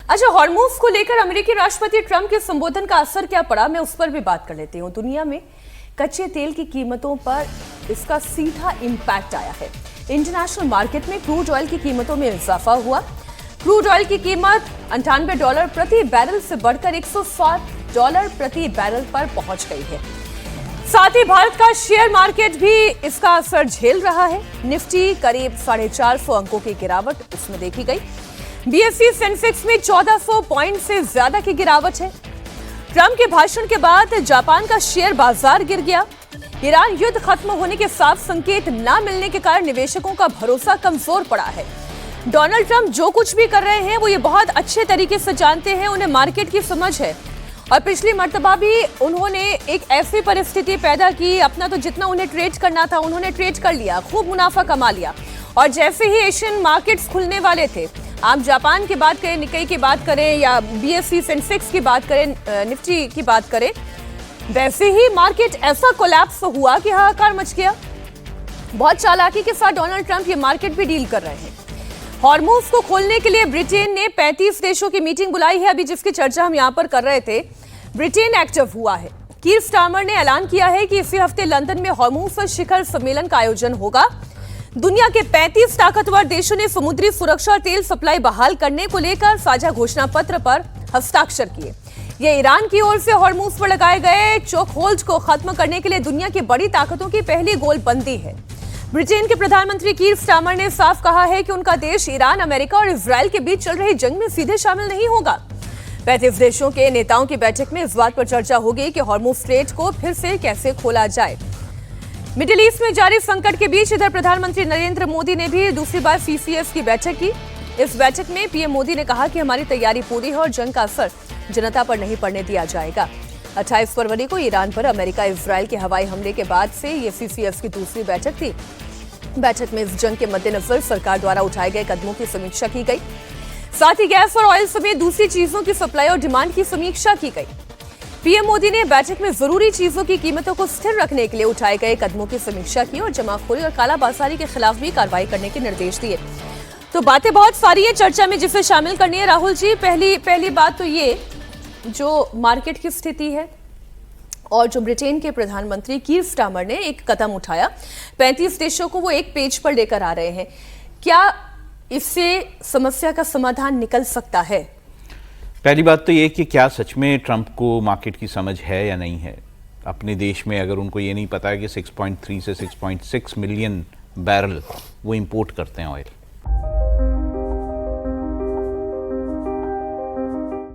अच्छा, हॉर्मूज को लेकर अमेरिकी राष्ट्रपति ट्रंप के संबोधन का असर क्या पड़ा, मैं उस पर भी बात कर लेती हूँ। दुनिया में कच्चे तेल की कीमतों पर इसका सीधा इंपैक्ट आया है। इंटरनेशनल मार्केट में क्रूड ऑयल की कीमतों में इजाफा हुआ। क्रूड ऑयल की कीमत $98 प्रति बैरल से बढ़कर $107 प्रति बैरल पर पहुंच गई है। साथ ही भारत का शेयर मार्केट भी इसका असर झेल रहा है। निफ्टी करीब 450 अंकों की गिरावट इसमें देखी गई। बीएसई सेंसेक्स में 1400 पॉइंट से ज्यादा की गिरावट है। ट्रंप के भाषण के बाद जापान का शेयर बाजार गिर गया। ईरान युद्ध खत्म होने के साफ संकेत न मिलने के कारण निवेशकों का भरोसा कमजोर पड़ा है। डोनाल्ड ट्रंप जो कुछ भी कर रहे हैं वो ये बहुत अच्छे तरीके से जानते हैं, उन्हें मार्केट की समझ है। और पिछली मर्तबा भी उन्होंने एक ऐसी परिस्थिति पैदा की, अपना तो जितना उन्हें ट्रेड करना था उन्होंने ट्रेड कर लिया, खूब मुनाफा कमा लिया। और जैसे ही एशियन मार्केट्स खुलने वाले थे, आप जापान की बात करें, निक्केई की बात करें या बीएसई सेंसेक्स की बात करें, निफ्टी की बात करें, वैसे ही मार्केट ऐसा कोलैप्स हुआ कि हाहाकार मच गया। बहुत चालाकी के साथ डोनाल्ड ट्रंप ये मार्केट भी डील कर रहे हैं। हॉर्मूज को खोलने के लिए ब्रिटेन ने 35 देशों की मीटिंग बुलाई है। अभी जिसकी चर्चा हम यहां पर कर रहे थे, ब्रिटेन एक्टिव हुआ है। कीर स्टारमर ने ऐलान किया है कि इसी हफ्ते लंदन में हॉर्मूज शिखर सम्मेलन का आयोजन होगा। दुनिया के 35 ताकतवर देशों ने समुद्री सुरक्षा और तेल सप्लाई बहाल करने को लेकर साझा घोषणा पत्र पर हस्ताक्षर किए। ये ईरान की ओर से हॉर्मूज पर लगाए गए चोक होल्ड को खत्म करने के लिए दुनिया की बड़ी ताकतों की पहली गोलबंदी है। ब्रिटेन के प्रधानमंत्री कीर स्टारमर ने साफ कहा है कि उनका देश ईरान, अमेरिका और इजरायल के बीच चल रही जंग में सीधे शामिल नहीं होगा। 35 देशों के नेताओं की बैठक में इस बात पर चर्चा होगी कि हॉर्मूज स्ट्रेट को फिर से कैसे खोला जाए। मिडिल ईस्ट में जारी संकट के बीच इधर प्रधानमंत्री नरेंद्र मोदी ने भी दूसरी बार सीसीएस की बैठक की। इस बैठक में पीएम मोदी ने कहा कि हमारी तैयारी पूरी है और जंग का असर जनता पर नहीं पड़ने दिया जाएगा। 28 फरवरी को ईरान पर अमेरिका इजरायल के हवाई हमले के बाद से ये सीसीएस की दूसरी बैठक थी। बैठक में इस जंग के मद्देनजर सरकार द्वारा उठाए गए कदमों की समीक्षा की गई। साथ ही गैस और ऑयल समेत दूसरी चीजों की सप्लाई और डिमांड की समीक्षा की गई। पीएम मोदी ने बैठक में जरूरी चीजों की कीमतों को स्थिर रखने के लिए उठाए गए कदमों की समीक्षा की और जमाखोरी और कालाबाजारी के खिलाफ भी कार्रवाई करने के निर्देश दिए। तो बातें बहुत सारी है चर्चा में जिसे शामिल करनी है। राहुल जी, पहली बात तो ये, जो मार्केट की स्थिति है और जो ब्रिटेन के प्रधानमंत्री कीर स्टारमर ने एक कदम उठाया, 35 देशों को वो एक पेज पर लेकर आ रहे हैं, क्या इससे समस्या का समाधान निकल सकता है? पहली बात तो ये कि क्या सच में ट्रंप को मार्केट की समझ है या नहीं है। अपने देश में अगर उनको ये नहीं पता है कि 6.3 से 6.6 मिलियन बैरल वो इंपोर्ट करते हैं ऑयल,